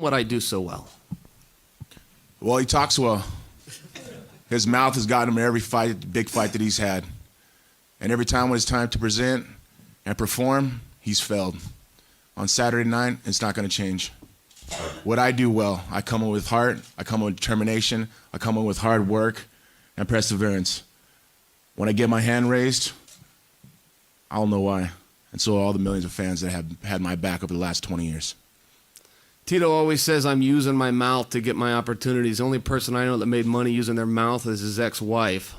what I do so well? Well, he talks well. His mouth has gotten him in every fight, big fight that he's had. And every time when it's time to present and perform, he's failed. On Saturday night, it's not going to change. What I do well, I come in with heart, I come in with determination, I come in with hard work and perseverance. When I get my hand raised, I don't know why. And so are all the millions of fans that have had my back over the last 20 years. Tito always says I'm using my mouth to get my opportunities. The only person I know that made money using their mouth is his ex-wife.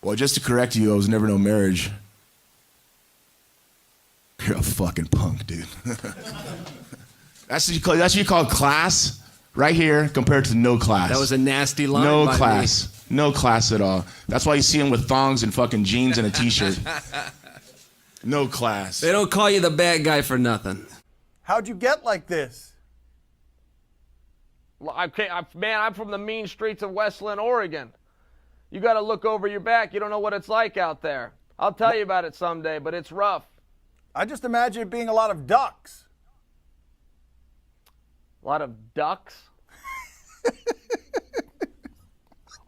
Well, just to correct you, I was never no marriage. You're a fucking punk, dude. That's what you call class right here compared to no class. That was a nasty line. No by class. Me. No class at all. That's why you see him with thongs and fucking jeans and a t-shirt. No class. They don't call you the bad guy for nothing. How'd you get like this? Man, I'm from the mean streets of Westland, Oregon. You got to look over your back. You don't know what it's like out there. I'll tell you about it someday, but it's rough. I just imagine it being a lot of ducks. A lot of ducks?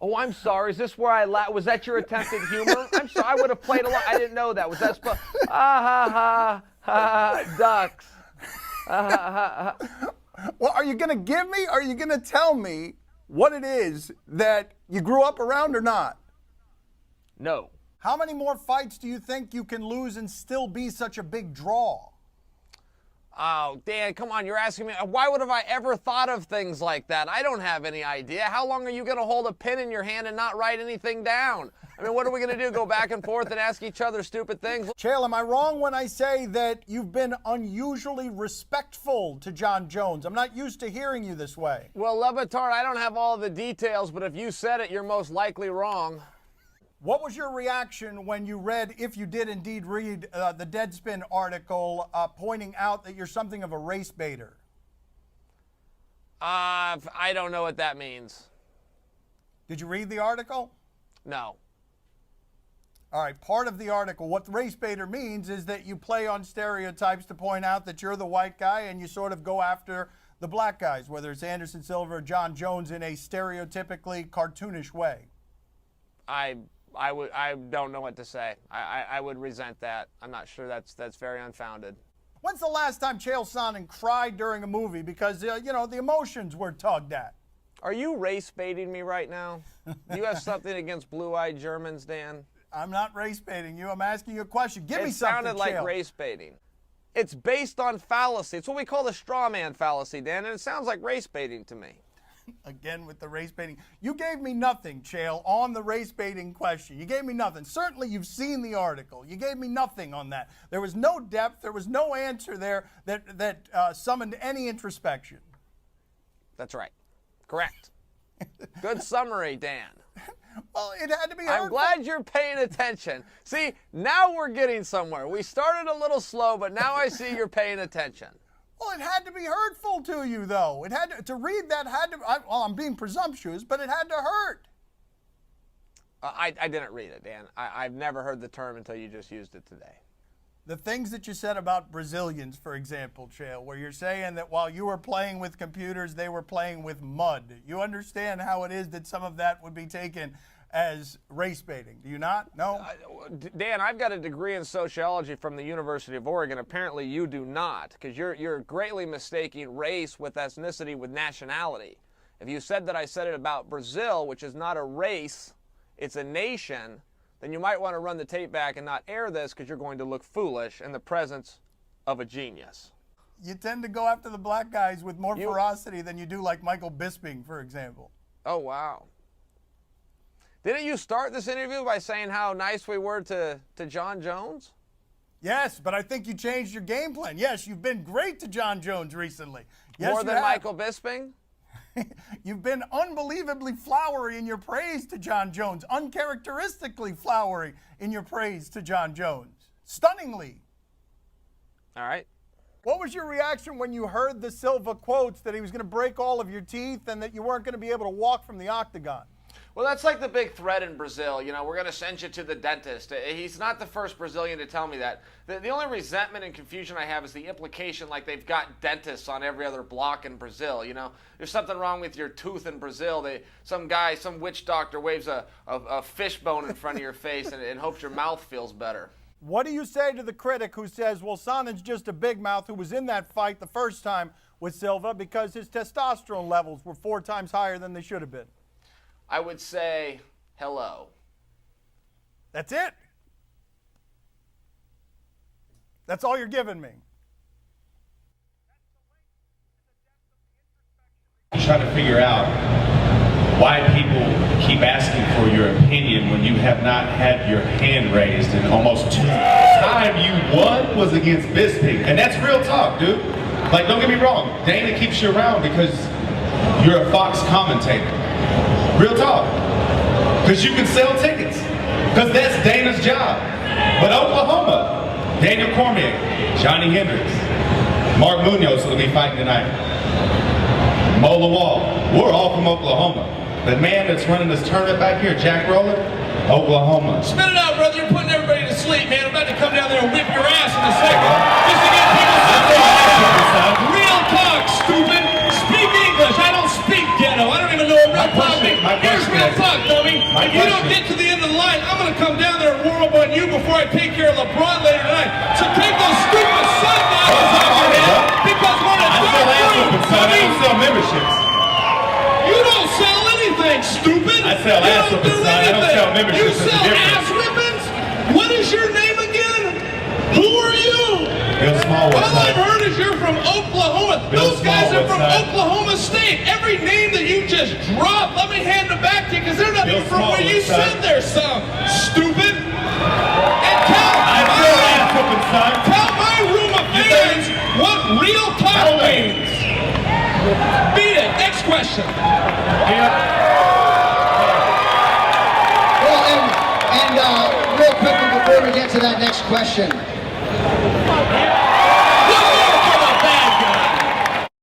Oh, I'm sorry. Is this where I was that your attempt at humor? I'm sorry. I would have played a lot. I didn't know that. Was that ducks? Well, are you going to give me, are you going to tell me what it is that you grew up around or not? No. How many more fights do you think you can lose and still be such a big draw? Oh, Dan, come on. You're asking me. Why would have I ever thought of things like that? I don't have any idea. How long are you going to hold a pen in your hand and not write anything down? I mean, what are we going to do? Go back and forth and ask each other stupid things? Chael, am I wrong when I say that you've been unusually respectful to Jon Jones? I'm not used to hearing you this way. Well, Le Batard, I don't have all the details, but if you said it, you're most likely wrong. What was your reaction when you read, if you did indeed read, the Deadspin article pointing out that you're something of a race baiter? I don't know what that means. Did you read the article? No. All right, part of the article, what the race baiter means is that you play on stereotypes to point out that you're the white guy and you sort of go after the black guys, whether it's Anderson Silva or Jon Jones, in a stereotypically cartoonish way. I don't know what to say. I would resent that. I'm not sure that's very unfounded. When's the last time Chael Sonnen cried during a movie because, you know, the emotions were tugged at? Are you race baiting me right now? Do you have something against blue-eyed Germans, Dan? I'm not race baiting you. I'm asking you a question. Give me something, It sounded like Chael. race baiting. It's based on fallacy. It's what we call the straw man fallacy, Dan, and it sounds like race baiting to me. Again with the race baiting. You gave me nothing, Chael, on the race baiting question. You gave me nothing. Certainly you've seen the article. You gave me nothing on that. There was no depth. There was no answer there that summoned any introspection. That's right. Correct. Good summary, Dan. Well, it had to be hurtful. I'm glad you're paying attention. See, now we're getting somewhere. We started a little slow, but now I see you're paying attention. Well, it had to be hurtful to you, though. It had to read that had to. Well, I'm being presumptuous, but it had to hurt. I didn't read it, Dan. I've never heard the term until you just used it today. The things that you said about Brazilians, for example, Chael, where you're saying that while you were playing with computers, they were playing with mud. You understand how it is that some of that would be taken as race baiting, do you not? No? Dan, I've got a degree in sociology from the University of Oregon. Apparently you do not, because you're greatly mistaking race with ethnicity with nationality. If you said that I said it about Brazil, which is not a race, it's a nation, then you might want to run the tape back and not air this, because you're going to look foolish in the presence of a genius. You tend to go after the black guys with more ferocity than you do like Michael Bisping, for example. Oh, wow. Didn't you start this interview by saying how nice we were to Jon Jones? Yes, but I think you changed your game plan. Yes, you've been great to Jon Jones recently. Yes, More than Michael Bisping? You've been unbelievably flowery in your praise to Jon Jones, uncharacteristically flowery in your praise to Jon Jones. Stunningly. All right. What was your reaction when you heard the Silva quotes that he was going to break all of your teeth and that you weren't going to be able to walk from the octagon? Well, that's like the big threat in Brazil. You know, we're going to send you to the dentist. He's not the first Brazilian to tell me that. The only resentment and confusion I have is the implication like they've got dentists on every other block in Brazil. You know, there's something wrong with your tooth in Brazil. Some guy, some witch doctor waves a fish bone in front of your face and hopes your mouth feels better. What do you say to the critic who says, well, Sonnen's just a big mouth who was in that fight the first time with Silva because his testosterone levels were 4 times higher than they should have been? I would say hello. That's it. That's all you're giving me. Try to figure out why people keep asking for your opinion when you have not had your hand raised in almost 2 years. The time you won was against Bisping, and that's real talk, dude. Like, don't get me wrong, Dana keeps you around because you're a Fox commentator. Real talk. Because you can sell tickets. Because that's Dana's job. But Oklahoma, Daniel Cormier, Johnny Hendricks, Mark Munoz will be fighting tonight. Mo Lawal, we're all from Oklahoma. The man that's running this tournament back here, Jack Rowland, Oklahoma. Spit it out, brother. You're putting everybody to sleep, man. I'm about to come down there and whip your ass in a second. Just to get people something. Real talk, stupid. Speak English. I don't speak ghetto. I don't even know what real talk means. Here's real talk, dummy. If you don't get to the end of the line, I'm going to come down there and warm up on you before I take care of LeBron later tonight. So take those stupid sunglasses off your head because when it's done for you, I don't sell memberships. you don't sell anything, stupid. I sell ass whippings, son. I don't sell memberships. You That's the sell difference. ass whippings? What is your name again? Who are you? Bill Smallwood, All I've son. heard is you're from Oklahoma. Bill Those guys are Smallwood, from son. Oklahoma State. Every name that you just dropped, let me hand them back to you because they're not Bill even from where you Smallwood, son. said they're some. Stupid. And tell my room of fans what real talk means. Beat it. Next question. Well, and real quickly before we get to that next question,